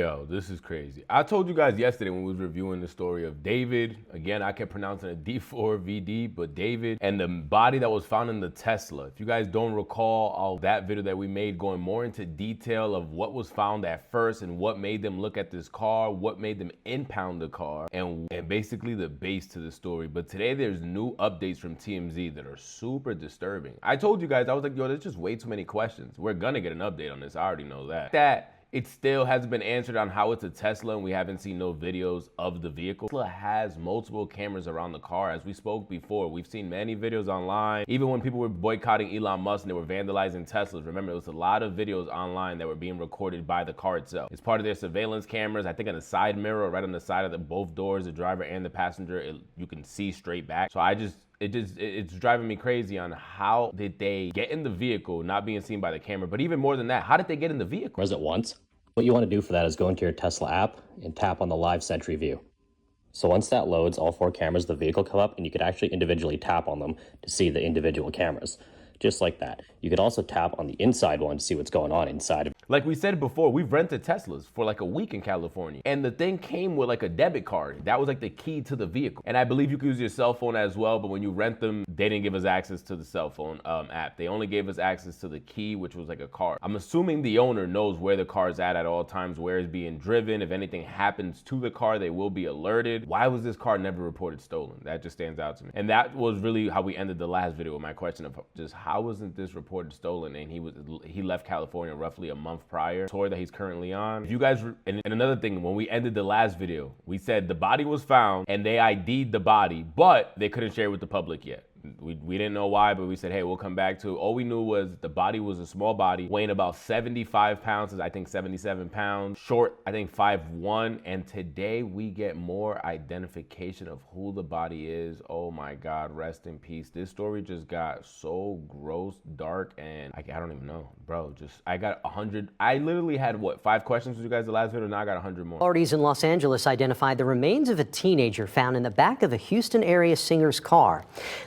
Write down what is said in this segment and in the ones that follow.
Yo, this is crazy. I told you guys yesterday when we was reviewing the story of David. Again, I kept pronouncing it D4vd, but David, and the body that was found in the Tesla. If you guys don't recall that video that we made going more into detail of what was found at first and what made them look at this car, what made them impound the car, and basically the base to the story. But today there's new updates from TMZ that are super disturbing. I told you guys, I was like, yo, there's just way too many questions. We're gonna get an update on this, I already know that. It still hasn't been answered on how it's a Tesla, and we haven't seen no videos of the vehicle. Tesla has multiple cameras around the car. As we spoke before, we've seen many videos online. Even when people were boycotting Elon Musk and they were vandalizing Teslas, remember, there was a lot of videos online that were being recorded by the car itself. It's part of their surveillance cameras. I think on the side mirror, right on the side of both doors, the driver and the passenger, you can see straight back. So it's driving me crazy on how did they get in the vehicle not being seen by the camera, but even more than that, how did they get in the vehicle? Press it once. What you want to do for that is go into your Tesla app and tap on the live Sentry view. So once that loads, all 4 cameras of the vehicle come up, and you could actually individually tap on them to see the individual cameras. Just like that. You could also tap on the inside one to see what's going on inside of it. Like we said before, we've rented Teslas for like a week in California, and the thing came with like a debit card. That was like the key to the vehicle. And I believe you could use your cell phone as well, but when you rent them, they didn't give us access to the cell phone app. They only gave us access to the key, which was like a card. I'm assuming the owner knows where the car is at all times, where it's being driven. If anything happens to the car, they will be alerted. Why was this car never reported stolen? That just stands out to me. And that was really how we ended the last video with my question of just how wasn't this reported stolen? And he left California roughly a month prior, tour that he's currently on. If you guys, and another thing, when we ended the last video, we said the body was found and they ID'd the body, but they couldn't share it with the public yet. We didn't know why, but we said, hey, we'll come back to it. All we knew was the body was a small body, weighing about 75 pounds, I think 77 pounds, short, I think 5'1", and today we get more identification of who the body is. Oh my God, rest in peace. This story just got so gross, dark, and I don't even know, bro. I got 100, I literally had, what, 5 questions with you guys the last video, now I got 100 more. Authorities in Los Angeles identified the remains of a teenager found in the back of a Houston area singer's car.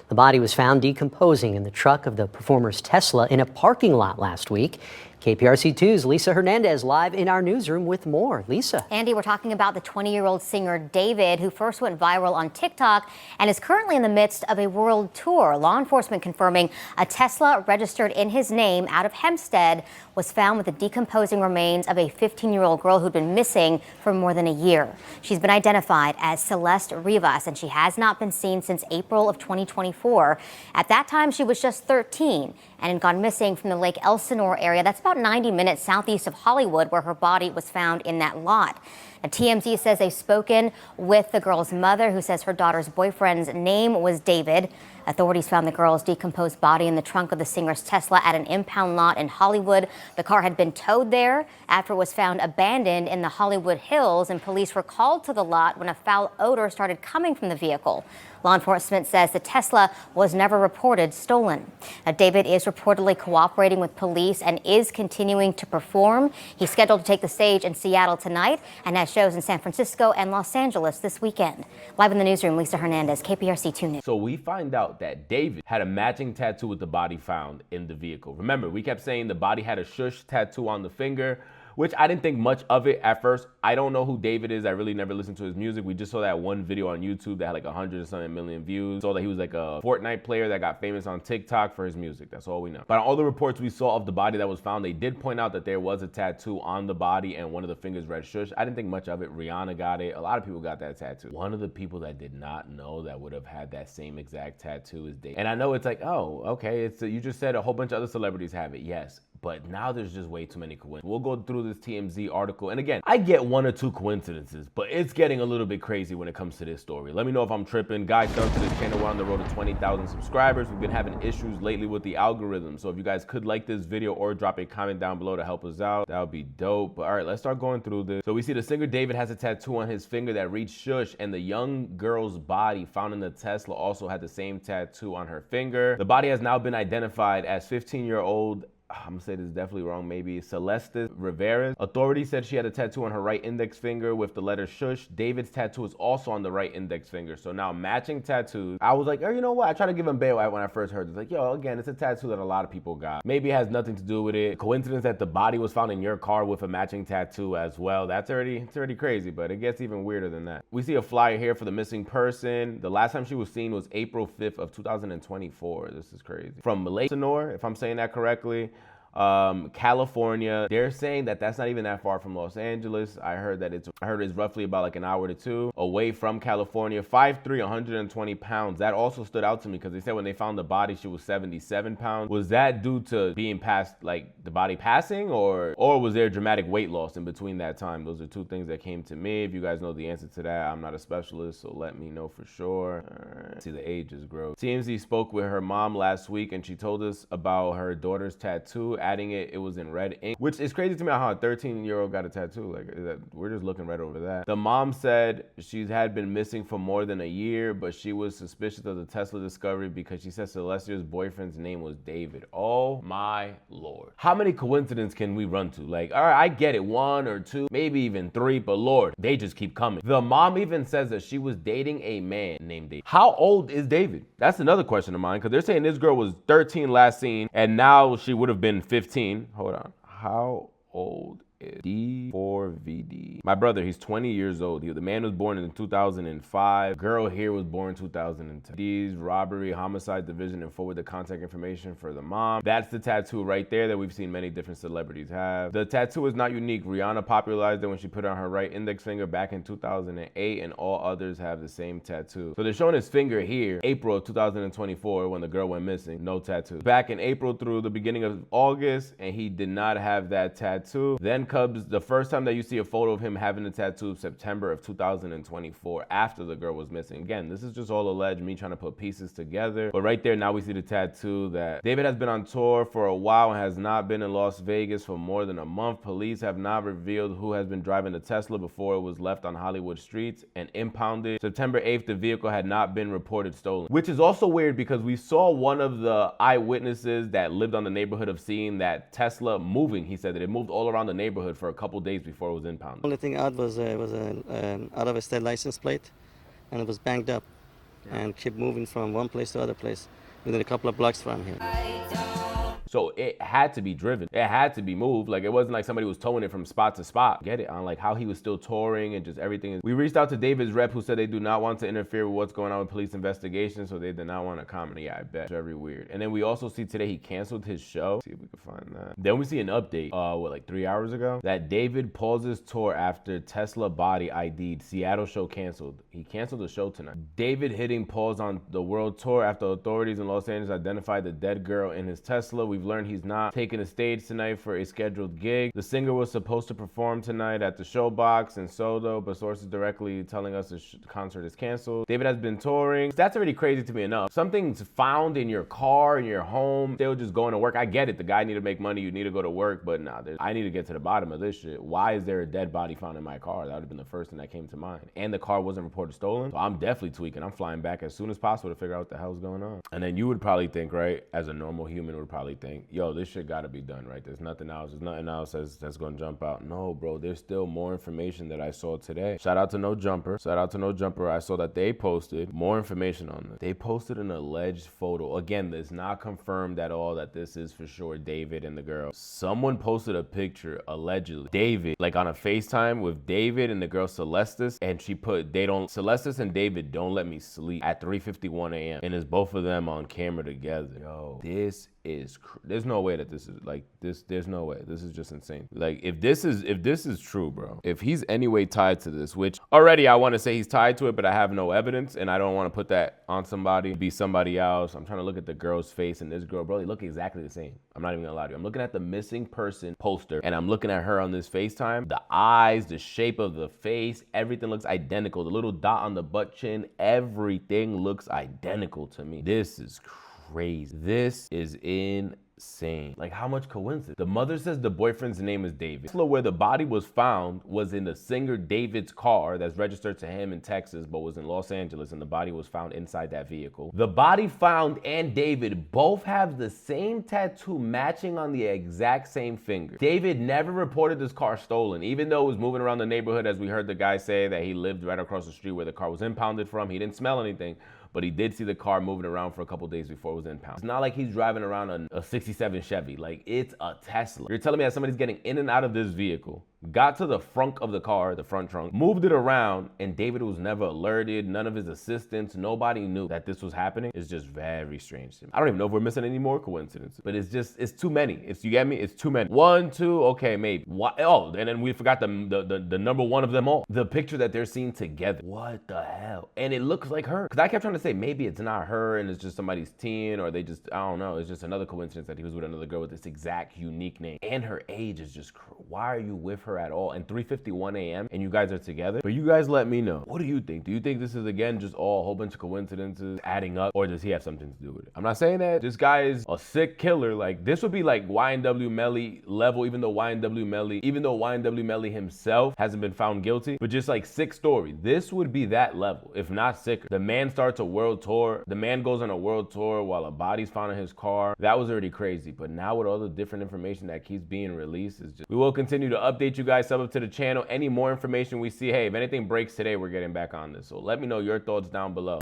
The body was found decomposing in the truck of the performer's Tesla in a parking lot last week. KPRC2's Lisa Hernandez live in our newsroom with more. Lisa. Andy, we're talking about the 20-year-old singer David, who first went viral on TikTok and is currently in the midst of a world tour. Law enforcement confirming a Tesla registered in his name out of Hempstead was found with the decomposing remains of a 15-year-old girl who'd been missing for more than a year. She's been identified as Celeste Rivas, and she has not been seen since April of 2024. At that time, she was just 13 and had gone missing from the Lake Elsinore area. That's about 90 minutes southeast of Hollywood, where her body was found in that lot. Now, TMZ says they've spoken with the girl's mother, who says her daughter's boyfriend's name was David. Authorities found the girl's decomposed body in the trunk of the singer's Tesla at an impound lot in Hollywood. The car had been towed there after it was found abandoned in the Hollywood Hills, and police were called to the lot when a foul odor started coming from the vehicle. Law enforcement says the Tesla was never reported stolen. Now, David is reportedly cooperating with police and is continuing to perform. He's scheduled to take the stage in Seattle tonight and has shows in San Francisco and Los Angeles this weekend. Live in the newsroom, Lisa Hernandez, KPRC 2 News. So we find out that David had a matching tattoo with the body found in the vehicle. Remember, we kept saying the body had a Shhh tattoo on the finger, which I didn't think much of it at first. I don't know who David is. I really never listened to his music. We just saw that one video on YouTube that had like 100 or something million views. Saw that he was like a Fortnite player that got famous on TikTok for his music. That's all we know. But on all the reports we saw of the body that was found, they did point out that there was a tattoo on the body and one of the fingers read Shhh. I didn't think much of it. Rihanna got it. A lot of people got that tattoo. One of the people that did not know that would have had that same exact tattoo is David. And I know it's like, oh, okay, you just said a whole bunch of other celebrities have it. Yes. But now there's just way too many coincidences. We'll go through this TMZ article. And again, I get 1 or 2 coincidences, but it's getting a little bit crazy when it comes to this story. Let me know if I'm tripping. Guys, subscribe to this channel. We're on the road to 20,000 subscribers. We've been having issues lately with the algorithm. So if you guys could like this video or drop a comment down below to help us out, that would be dope. But all right, let's start going through this. So we see the singer David has a tattoo on his finger that reads Shhh, and the young girl's body found in the Tesla also had the same tattoo on her finger. The body has now been identified as 15-year-old I'm gonna say this is definitely wrong, maybe Celeste Rivas. Authorities said she had a tattoo on her right index finger with the letter Shhh. David's tattoo is also on the right index finger. So now matching tattoos. I was like, oh, you know what? I tried to give him bail when I first heard this. Like, yo, again, it's a tattoo that a lot of people got. Maybe it has nothing to do with it. Coincidence that the body was found in your car with a matching tattoo as well. It's already crazy, but it gets even weirder than that. We see a flyer here for the missing person. The last time she was seen was April 5th of 2024. This is crazy. From Lake Sonora, if I'm saying that correctly. California. They're saying that that's not even that far from Los Angeles. I heard it's roughly about like an hour to two away from California. 5'3", 120 pounds. That also stood out to me because they said when they found the body, she was 77 pounds. Was that due to being past, like the body passing, or was there dramatic weight loss in between that time? Those are two things that came to me. If you guys know the answer to that, I'm not a specialist, so let me know for sure. All right. See, the ages grow. TMZ spoke with her mom last week and she told us about her daughter's tattoo, adding it was in red ink, which is crazy to me how a 13-year-old got a tattoo. Like, we're just looking right over that. The mom said she had been missing for more than a year, but she was suspicious of the Tesla discovery because she said Celeste's boyfriend's name was David. Oh my Lord. How many coincidences can we run to? Like, all right, I get it, 1 or 2, maybe even 3, but Lord, they just keep coming. The mom even says that she was dating a man named David. How old is David? That's another question of mine, because they're saying this girl was 13 last seen, and now she would have been 15. Hold on. How old is D4vd's? My brother, he's 20 years old. The man was born in 2005. Girl here was born in 2010. These robbery, homicide division, and forward the contact information for the mom. That's the tattoo right there that we've seen many different celebrities have. The tattoo is not unique. Rihanna popularized it when she put it on her right index finger back in 2008, and all others have the same tattoo. So they're showing his finger here, April of 2024, when the girl went missing. No tattoo. Back in April through the beginning of August, and he did not have that tattoo. Then comes the first time that you see a photo of him having the tattoo, September of 2024, after the girl was missing. Again, this is just all alleged, me trying to put pieces together. But right there, now we see the tattoo that David has been on tour for a while and has not been in Las Vegas for more than a month. Police have not revealed who has been driving the Tesla before it was left on Hollywood streets and impounded. September 8th, the vehicle had not been reported stolen, which is also weird because we saw one of the eyewitnesses that lived on the neighborhood of seeing that Tesla moving. He said that it moved all around the neighborhood for a couple days before it was impounded. Only thing odd was an out-of-state license plate, and it was banged up and kept moving from one place to other place within a couple of blocks from here. So it had to be driven. It had to be moved. Like, it wasn't like somebody was towing it from spot to spot. Get it? On like how he was still touring and just everything. We reached out to David's rep, who said they do not want to interfere with what's going on with police investigations, so they did not want to comment. Yeah, I bet. Very weird. And then we also see today he canceled his show. See if we can find that. Then we see an update, like 3 hours ago, that David pauses tour after Tesla body ID'd. Seattle show canceled. He canceled the show tonight. David hitting pause on the world tour after authorities in Los Angeles identified the dead girl in his Tesla. We've learned he's not taking a stage tonight for a scheduled gig. The singer was supposed to perform tonight at the Showbox in Soto, but sources directly telling us the concert is canceled. David has been touring. That's already crazy to me enough. Something's found in your car, in your home, still just going to work. I get it. The guy need to make money. You need to go to work, but nah, I need to get to the bottom of this shit. Why is there a dead body found in my car? That would have been the first thing that came to mind. And the car wasn't reported stolen. So I'm definitely tweaking. I'm flying back as soon as possible to figure out what the hell's going on. And then you would probably think, right, as a normal human would probably think, yo, this shit gotta be done, right? There's nothing else. There's nothing else that's gonna jump out. No, bro, there's still more information that I saw today. Shout out to No Jumper. Shout out to No Jumper. I saw that they posted more information on this. They posted an alleged photo. Again, it's not confirmed at all that this is for sure David and the girl. Someone posted a picture, allegedly, David, like on a FaceTime with David and the girl Celeste, and she put, Celeste and David don't let me sleep at 3:51 a.m. And it's both of them on camera together. Yo, there's no way that this is like this. There's no way. This is just insane. Like, if this is true, bro, if he's any way tied to this, which already I want to say he's tied to it, but I have no evidence and I don't want to put that on somebody, be somebody else. I'm trying to look at the girl's face and this girl, bro, they look exactly the same. I'm not even gonna lie to you. I'm looking at the missing person poster and I'm looking at her on this FaceTime. The eyes, the shape of the face, everything looks identical. The little dot on the butt chin, everything looks identical to me. This is crazy. This is insane. Like, how much coincidence? The mother says the boyfriend's name is David. Where the body was found was in the singer David's car that's registered to him in Texas but was in Los Angeles, and the body was found inside that vehicle. The body found and David both have the same tattoo matching on the exact same finger. David never reported this car stolen, even though it was moving around the neighborhood, as we heard the guy say that he lived right across the street where the car was impounded from. He didn't smell anything, but he did see the car moving around for a couple days before it was impounded. It's not like he's driving around a 67 Chevy. Like, it's a Tesla. You're telling me that somebody's getting in and out of this vehicle, got to the front of the car, the front trunk, moved it around, and David was never alerted, none of his assistants, nobody knew that this was happening? It's just very strange to me. I don't even know if we're missing any more coincidences, but it's too many. You get me? It's too many. 1, 2, okay, maybe. What? Oh, and then we forgot the number one of them all. The picture that they're seeing together. What the hell? And it looks like her. Because I kept trying to say, maybe it's not her and it's just somebody's teen, or they just, I don't know, it's just another coincidence that he was with another girl with this exact unique name. And her age is just, why are you with her at all? And 3:51 a.m. and you guys are together? But you guys let me know. What do you think? Do you think this is, again, just all a whole bunch of coincidences adding up, or does he have something to do with it? I'm not saying that this guy is a sick killer. Like, this would be like YNW Melly level, even though YNW Melly himself hasn't been found guilty, but just like sick story. This would be that level, if not sicker. The man starts a world tour. The man goes on a world tour while a body's found in his car. That was already crazy. But now with all the different information that keeps being released, is just, we will continue to update you guys. Sub up to the channel. Any more information we see, hey, if anything breaks today, we're getting back on this. So let me know your thoughts down below.